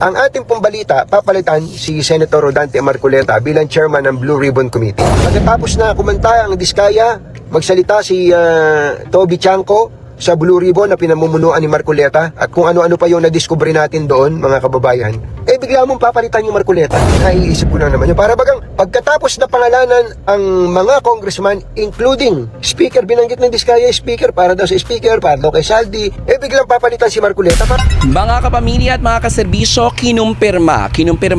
Ang ating pong balita, papalitan si Senator Rodante Marcoleta bilang chairman ng Blue Ribbon Committee. Pagkatapos na kumanta ang Diskaya, magsalita si Toby Chanco sa Blue Ribbon na pinamumunuan ni Marcoleta at kung ano-ano pa yung nadiskubre natin doon, mga kababayan, bigla mong papalitan yung Marcoleta. Naiisip ko na naman yun. Para bagang pagkatapos na pangalanan ang mga congressman, including speaker, binanggit ng Diskaya speaker, para daw sa speaker, para daw kay Saldi, biglang papalitan si Marcoleta. Mga kapamilya at mga kaserbisyo, kinumpirma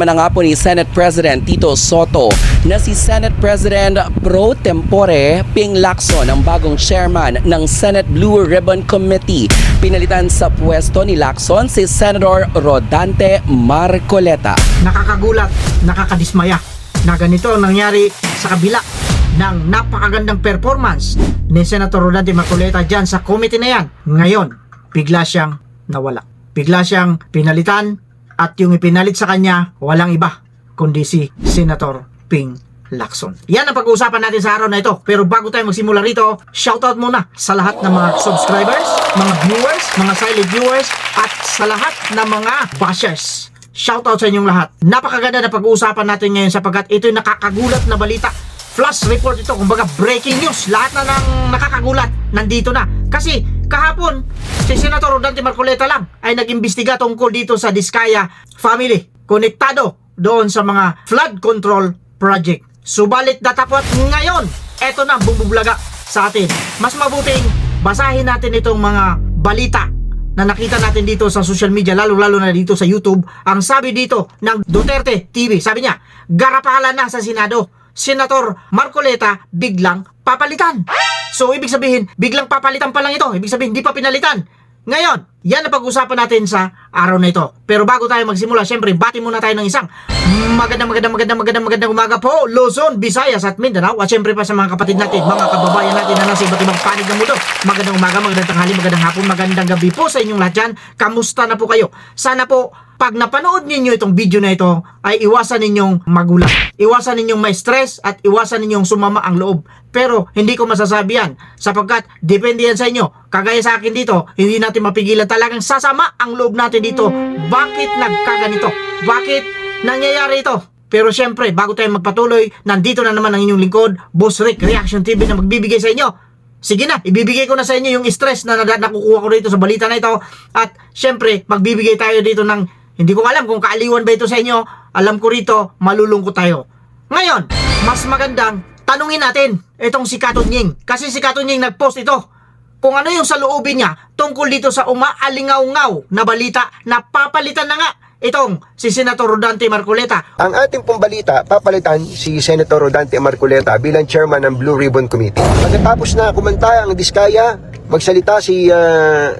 na nga po ni Senate President Tito Soto na si Senate President Pro Tempore Ping Lacson ang bagong chairman ng Senate Blue Ribbon Committee. Pinalitan sa pwesto ni Lacson si Senator Rodante Marcoleta. Nakakagulat, nakakadismaya na ganito ang nangyari sa kabila ng napakagandang performance ni Senator Rodante Marcoleta dyan sa committee na yan. Ngayon, bigla siyang nawala. Bigla siyang pinalitan at yung ipinalit sa kanya walang iba kundi si Senator Ping Lacson. Yan ang pag-uusapan natin sa araw na ito. Pero bago tayo magsimula rito, shoutout muna sa lahat ng mga subscribers, mga viewers, mga silent viewers at sa lahat ng mga bashers. Shoutout sa inyong lahat. Napakaganda na pag-uusapan natin ngayon sapagkat ito'y nakakagulat na balita. Flash report ito, kumbaga breaking news. Lahat na ng nakakagulat nandito na. Kasi kahapon, si Senator Rodante Marcoleta lang ay nag-imbestiga tungkol dito sa Diskaya family. Konektado doon sa mga flood control project. Subalit datapot ngayon, eto na bumubulaga sa atin. Mas mabuting basahin natin itong mga balita na nakita natin dito sa social media, lalo-lalo na dito sa YouTube. Ang sabi dito ng Duterte TV, sabi niya, garapalan na sa Senado. Senator Marcoleta biglang papalitan. So ibig sabihin, biglang papalitan pa lang ito. Ibig sabihin, hindi pa pinalitan. Ngayon, yan ang pag-usapan natin sa araw na ito. Pero bago tayo magsimula, syempre, bati muna tayo ng isang magandang umaga po, Luzon, Visayas at Mindanao. At syempre pa sa mga kapatid natin, mga kababayan natin na nasa iba't ibang panig ng mundo. Magandang umaga, magandang tanghali, magandang hapon, magandang gabi po sa inyong lahat dyan. Kamusta na po kayo? Sana po, pag napanood ninyo itong video na ito, ay iwasan ninyong magulat. Iwasan ninyong may stress at iwasan ninyong sumama ang loob. Pero hindi ko masasabi yan sapagkat depende yan sa inyo. Kagaya sa akin dito, hindi natin mapigilan, talagang sasama ang loob natin dito. Bakit nagkaganito? Bakit nangyayari ito? Pero syempre, bago tayo magpatuloy, nandito na naman ang inyong lingkod, Boss Rick, Reaction TV na magbibigay sa inyo. Sige na, ibibigay ko na sa inyo yung stress na nakukuha ko dito sa balita na ito. At syempre, magbibigay tayo dito ng, hindi ko alam kung kaaliwan ba ito sa inyo. Alam ko rito, malulungkot tayo. Ngayon, mas magandang tanungin natin itong si Katunying. Kasi si Katunying nagpost ito. Kung ano yung saloobin niya tungkol dito sa umaalingaw-ngaw na balita na papalitan na nga itong si Senator Rodante Marcoleta. Ang ating pong balita, papalitan si Senator Rodante Marcoleta bilang chairman ng Blue Ribbon Committee. Pagkatapos na kumanta ang Diskaya, magsalita si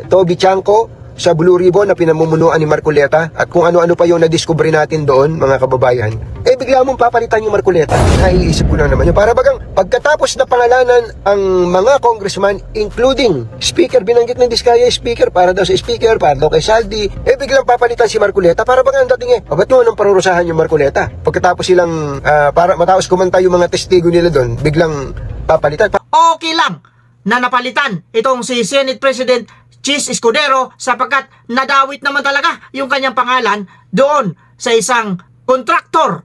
Toby Chanco sa Blue Ribbon na pinamumunuan ni Marcoleta at kung ano-ano pa yung nadiskubre natin doon, mga kababayan, bigla mong papalitan yung Marcoleta. Naiisip ko na naman yun. Para bagang pagkatapos na pangalanan ang mga congressman, including speaker, binanggit ng Diskaya speaker, para daw sa speaker, para daw kay Saldi, biglang papalitan si Marcoleta. Para bagang ang dating ba't mo nang parurusahan yung Marcoleta? Pagkatapos silang, para matapos kumanta yung mga testigo nila doon, biglang papalitan. Okay lang na napalitan itong si Senate President Chis Escudero sapagkat nadawit naman talaga yung kanyang pangalan doon sa isang kontraktor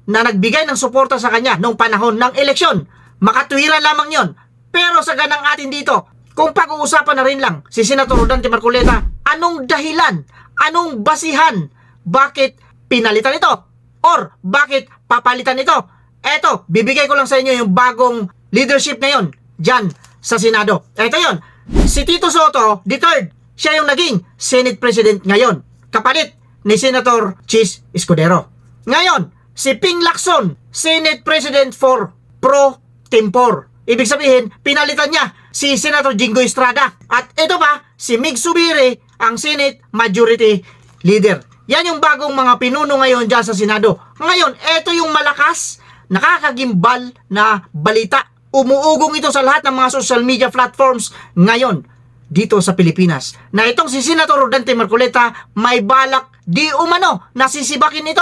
na nagbigay ng suporta sa kanya noong panahon ng eleksyon. Makatwiran lamang yon. Pero sa ganang atin dito, kung pag-uusapan na rin lang si Senator Rodante Marcoleta, anong dahilan, anong basihan, bakit pinalitan ito? Or bakit papalitan ito? Eto, bibigay ko lang sa inyo yung bagong leadership ngayon dyan sa Senado. Eto yon. Si Tito Soto, III, siya yung naging Senate President ngayon, kapalit ni Senator Chis Escudero. Ngayon, si Ping Lacson, Senate President for Pro Tempore. Ibig sabihin, pinalitan niya si Senator Jingo Estrada. At ito pa, si Mig Subiri, ang Senate Majority Leader. Yan yung bagong mga pinuno ngayon dyan sa Senado. Ngayon, ito yung malakas, nakakagimbal na balita. Umuugong ito sa lahat ng mga social media platforms ngayon dito sa Pilipinas. Na itong si Senator Rodante Marcoleta may balak di umano nasisibakin ito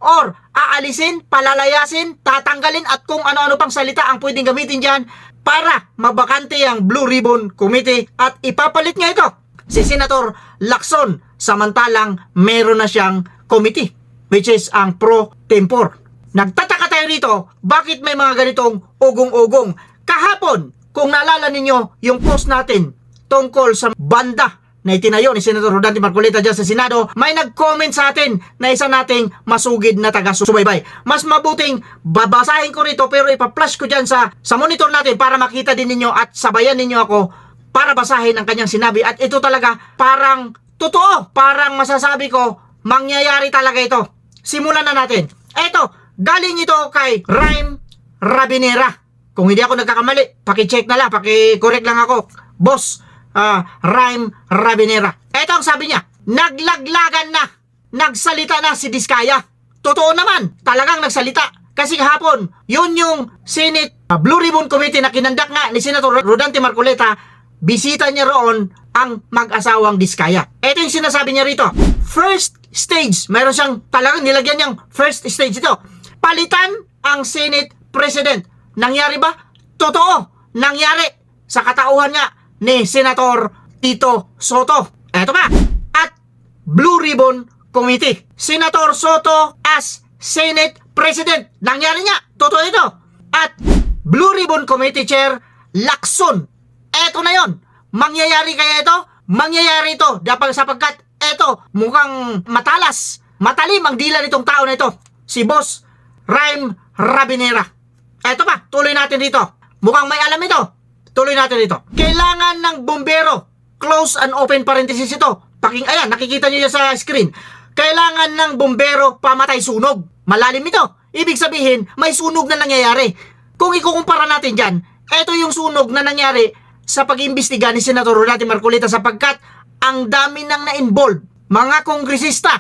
or aalisin, palalayasin, tatanggalin at kung ano-ano pang salita ang pwedeng gamitin dyan para mabakante ang Blue Ribbon Committee at ipapalit nga ito si Senator Lacson samantalang meron na siyang Committee, which is ang pro tempore. Nagtataka tayo dito, bakit may mga ganitong ugong-ugong? Kahapon, kung naalala ninyo yung post natin tungkol sa banda na itinayo ni Senator Rodante Marcoleta dyan sa Senado, may nag-comment sa atin na isa nating masugid na taga-subaybay. Mas mabuting babasahin ko rito pero ipa-flash ko dyan sa monitor natin para makita din ninyo at sabayan ninyo ako para basahin ang kanyang sinabi. At ito talaga parang totoo, parang masasabi ko mangyayari talaga ito. Simulan na natin. Eto, galing ito kay Rhyme Rabinera. Kung hindi ako nagkakamali, paki-check na lang, paki-correct lang ako. Boss, Rhyme Rabinera. Ito ang sabi niya, naglaglagan na, nagsalita na si Diskaya. Totoo naman, talagang nagsalita. Kasi kahapon, yun yung Senate Blue Ribbon Committee na kinandak nga ni Senator Rodante Marcoleta, bisita niya roon ang mag-asawang Diskaya. Ito yung sinasabi niya rito. First stage, mayroon siyang talagang nilagyan niyang first stage ito. Palitan ang Senate President. Nangyari ba? Totoo, nangyari sa katauhan nga ni Senator Tito Soto. Eto ba? At Blue Ribbon Committee. Senator Soto as Senate President. Nangyari nga. Totoo ito. At Blue Ribbon Committee Chair Lacson. Eto na yon. Mangyayari kaya ito? Mangyayari ito sapagkat eto mukhang matalim ang dila nitong tao na ito. Si Boss Rhyme Rabinera. Eto pa, tuloy natin dito. Mukhang may alam ito. Tuloy natin dito. Kailangan ng bumbero. Close and open parenthesis ito. Ayan, nakikita niyo sa screen. Kailangan ng bumbero pamatay sunog. Malalim ito. Ibig sabihin, may sunog na nangyayari. Kung ikukumpara natin dyan, ito yung sunog na nangyari sa pag-imbestiga ni Senator Rodante Marcoleta sapagkat ang dami nang na-involve. Mga kongresista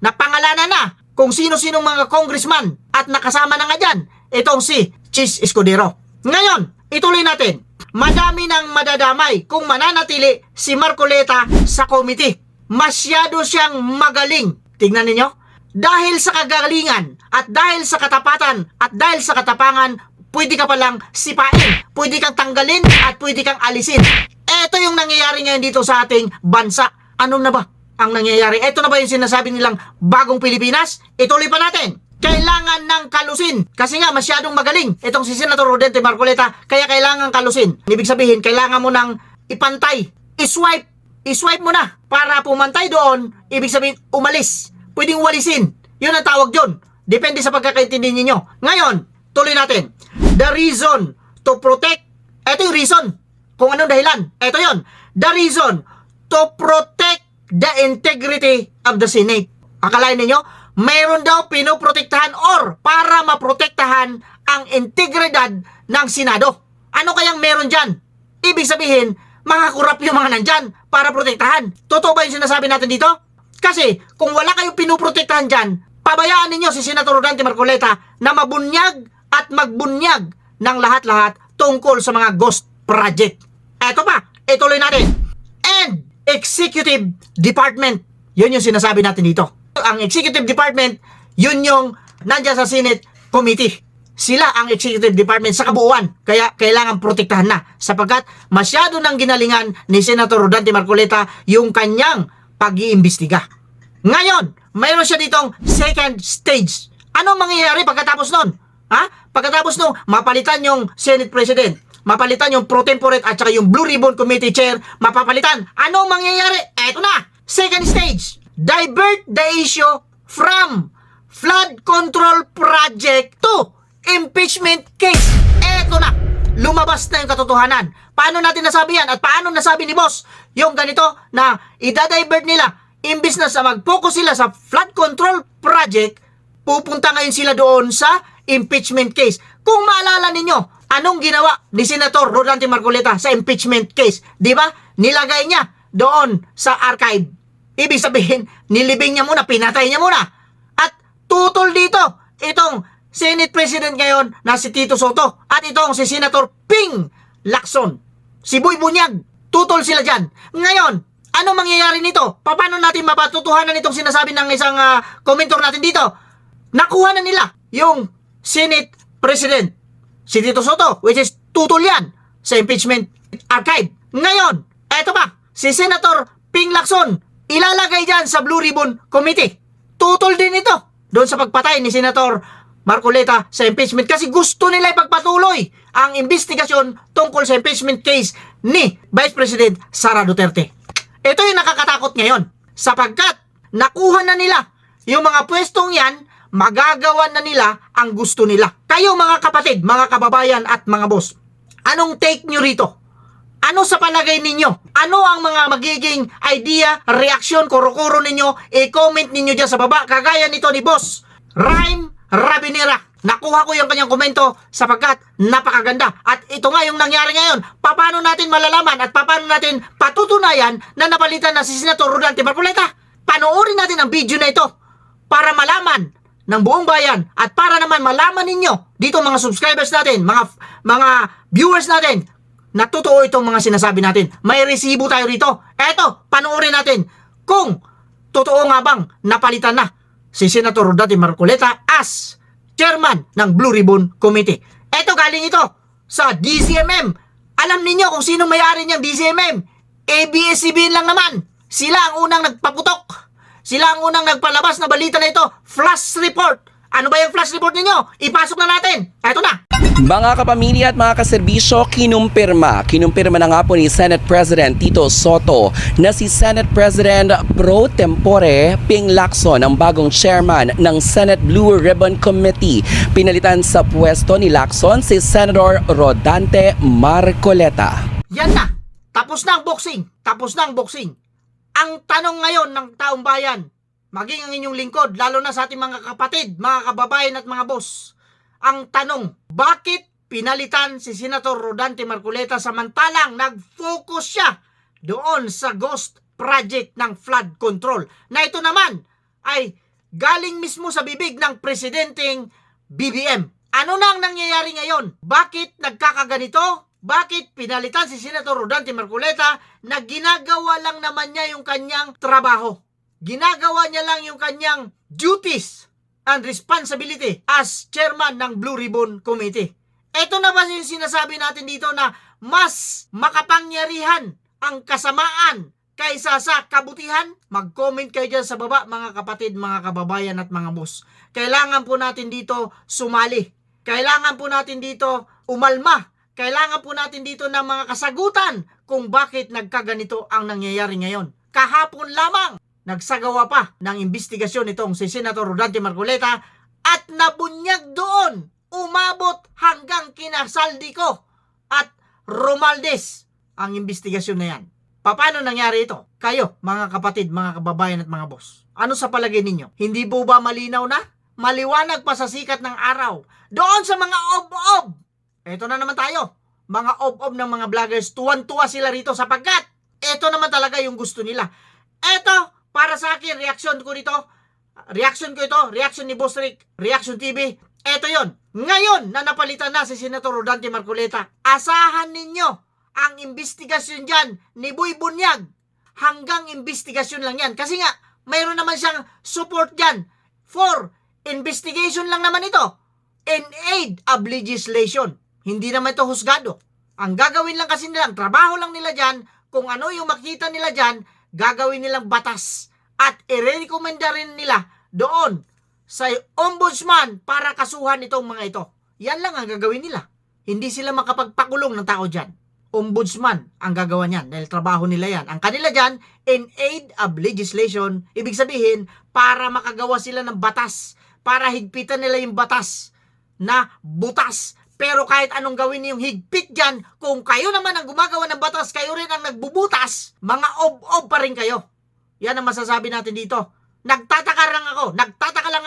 na pangalanan na kung sino-sinong mga congressman at nakasama na nga dyan. Itong si Chis Escudero. Ngayon, ituloy natin. Madami nang madadamay kung mananatili si Marcoleta sa committee. Masyado siyang magaling. Tingnan ninyo. Dahil sa kagalingan at dahil sa katapatan at dahil sa katapangan, pwede ka palang sipain, pwede kang tanggalin at pwede kang alisin. Ito yung nangyayari ngayon dito sa ating bansa. Ano na ba ang nangyayari? Ito na ba yung sinasabi nilang bagong Pilipinas? Ituloy pa natin. Kailangan ng kalusin. Kasi nga masyadong magaling itong si Senator Rodante Marcoleta, kaya kailangan kalusin. Ibig sabihin, kailangan mo ng ipantay. I-swipe mo na para pumantay doon. Ibig sabihin, umalis. Pwedeng walisin. Yun ang tawag yun. Depende sa pagkakaintindi ninyo. Ngayon, tuloy natin. The reason to protect. Ito yung reason. Kung anong dahilan. Ito yun. The reason to protect the integrity of the Senate. Akalain ninyo, mayroon daw pinoprotektahan or para maprotektahan ang integridad ng Senado. Ano kayang meron dyan? Ibig sabihin, mga kurap yung mga nandyan para protektahan. Totoo ba yung sinasabi natin dito? Kasi kung wala kayong pinoprotektahan dyan, pabayaan ninyo si Senator Rodante Marcoleta na mabunyag at magbunyag ng lahat-lahat tungkol sa mga ghost project. Eto pa, ituloy natin. And Executive Department. Yun yung sinasabi natin dito. Ang Executive Department, yun yung nandyan sa Senate Committee. Sila ang Executive Department sa kabuuan. Kaya kailangan protektahan na sapagkat masyado nang ginalingan ni Senator Rodante Marcoleta yung kanyang pag-iimbestiga. Ngayon, mayroon siya ditong second stage. Anong mangyayari pagkatapos nun? Pagkatapos nung mapalitan yung Senate President, mapalitan yung pro tempore at saka yung Blue Ribbon Committee Chair, mapapalitan. Anong mangyayari? Eto na! Second stage. Divert the issue from flood control project to impeachment case. Eto na. Lumabas na yung katotohanan. Paano natin nasabi yan? At paano nasabi ni boss yung ganito na idadivert nila? Imbis na sa mag-focus sila sa flood control project, pupunta ngayon sila doon sa impeachment case. Kung maalala ninyo, anong ginawa ni Senator Rodante Marcoleta sa impeachment case? Di ba? Nilagay niya doon sa archive. Ibig sabihin, nilibing niya muna, pinatay niya muna. At tutol dito, itong Senate President ngayon na si Tito Soto at itong si Senator Ping Lacson. Si Boy Bunyag, tutol sila dyan. Ngayon, ano mangyayari nito? Paano natin mapatutuhanan itong sinasabi ng isang commentor natin dito? Nakuha na nila yung Senate President, si Tito Soto, which is tutol yan sa impeachment archive. Ngayon, eto ba, si Senator Ping Lacson, ilalagay dyan sa Blue Ribbon Committee. tutol din ito doon sa pagpatay ni Senator Marcoleta sa impeachment kasi gusto nila ipagpatuloy ang investigasyon tungkol sa impeachment case ni Vice President Sara Duterte. Ito yung nakakatakot ngayon sapagkat nakuha na nila yung mga pwestong yan, magagawa na nila ang gusto nila. Kayo mga kapatid, mga kababayan at mga boss, anong take nyo rito? Ano sa palagay ninyo? Ano ang mga magiging idea, reaksyon, kuro-kuro ninyo? I-comment ninyo dyan sa baba. Kagaya nito ni Boss Rhyme Rabinera. Nakuha ko yung kanyang komento sapagkat napakaganda. At ito nga yung nangyari ngayon. Paano natin malalaman at paano natin patutunayan na napalitan na si Senator Rodante Marcoleta? Panoorin natin ang video na ito para malaman ng buong bayan at para naman malaman ninyo dito mga subscribers natin, mga viewers natin, na totoo itong mga sinasabi natin. May resibo tayo rito. Eto, panoorin natin kung totoo nga bang napalitan na si Senator Rodante Marcoleta as chairman ng Blue Ribbon Committee. Eto, galing ito sa DCMM. Alam ninyo kung sino may-ari niyang DCMM? ABS-CBN lang naman. Sila ang unang nagpaputok. Sila ang unang nagpalabas na balita na ito. Flash report. Ano ba yung flash report ninyo? Ipasok na natin. Eto na. Mga kapamilya at mga kaserbisyo, kinumpirma na nga po ni Senate President Tito Soto na si Senate President pro tempore Ping Lacson ang bagong chairman ng Senate Blue Ribbon Committee. Pinalitan sa pwesto ni Lacson si Senator Rodante Marcoleta. Yan na. Tapos na ang boxing. Tapos na ang boxing. Ang tanong ngayon ng taong bayan, maging ang inyong lingkod, lalo na sa ating mga kapatid, mga kababayan at mga boss. Ang tanong, bakit pinalitan si Senator Rodante Marcoleta samantalang nag-focus siya doon sa ghost project ng flood control? Na ito naman ay galing mismo sa bibig ng presidenteng BBM. Ano na ang nangyayari ngayon? Bakit nagkakaganito? Bakit pinalitan si Senator Rodante Marcoleta na ginagawa lang naman niya yung kanyang trabaho? Ginagawa niya lang yung kanyang duties and responsibility as chairman ng Blue Ribbon Committee. Ito na ba yung sinasabi natin dito na mas makapangyarihan ang kasamaan kaysa sa kabutihan? Mag-comment kayo dyan sa baba mga kapatid, mga kababayan at mga boss. Kailangan po natin dito sumali. Kailangan po natin dito umalma. Kailangan po natin dito ng mga kasagutan kung bakit nagkaganito ang nangyayari ngayon. Kahapon lamang, nagsagawa pa ng investigasyon itong si Senator Rodante Marcoleta at nabunyag doon, umabot hanggang kina Saldico at Romualdez ang investigasyon na yan. Paano nangyari ito? Kayo, mga kapatid, mga kababayan at mga boss, ano sa palagay ninyo? Hindi po ba malinaw na? Maliwanag pa sa sikat ng araw. Doon sa mga ob-ob. Ito na naman tayo. Mga ob-ob ng mga vloggers, tuwan-tuwa sila rito sapagkat ito naman talaga yung gusto nila. Ito, para sa akin, reaksyon ko ito, reaksyon ni Boss Rick, Reaction TV, eto yon. Ngayon na napalitan na si Senator Rodante Marcoleta, asahan ninyo ang investigasyon dyan ni Boy Bunyag. Hanggang investigasyon lang yan. Kasi nga, mayroon naman siyang support dyan for investigation lang naman ito. In aid of legislation. Hindi naman ito husgado. Ang gagawin lang kasi nila, ang trabaho lang nila dyan, kung ano yung makita nila dyan, gagawin nilang batas at i-recommenda rin nila doon sa ombudsman para kasuhan itong mga ito. Yan lang ang gagawin nila. Hindi sila makapagpakulong ng tao dyan. Ombudsman ang gagawa niyan dahil trabaho nila yan. Ang kanila dyan, in aid of legislation, ibig sabihin, para makagawa sila ng batas, para higpitan nila yung batas na butas. Pero kahit anong gawin yung higpit dyan, kung kayo naman ang gumagawa ng batas, kayo rin ang nagbubutas, mga ob-ob pa rin kayo. Yan ang masasabi natin dito. Nagtataka lang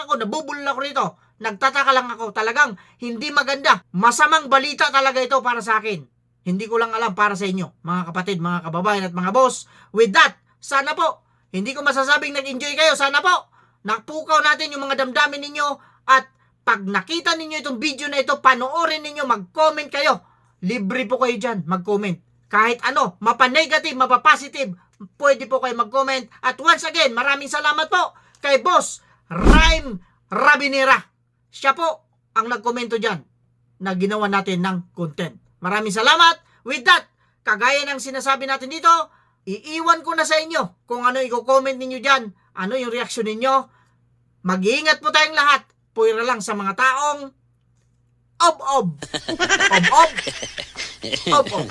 ako, nabubulol ako rito. Nagtataka lang ako, talagang hindi maganda. Masamang balita talaga ito para sa akin. Hindi ko lang alam para sa inyo, mga kapatid, mga kababayan at mga boss. With that, sana po, hindi ko masasabing nag-enjoy kayo, sana po, napukaw natin yung mga damdamin ninyo at pag nakita ninyo itong video na ito, panoorin ninyo, mag-comment kayo. Libre po kayo dyan, mag-comment. Kahit ano, mapa-negative, mapa-positive, pwede po kayo mag-comment. At once again, maraming salamat po kay Boss Rhyme Rabinera. Siya po ang nagkomento dyan na ginawa natin ng content. Maraming salamat. With that, kagaya ng sinasabi natin dito, iiwan ko na sa inyo kung ano i-comment ninyo dyan, ano yung reaksyon ninyo. mag-iingat po tayong lahat. Puwira lang sa mga taong ob-ob. Ob-ob. Ob-ob.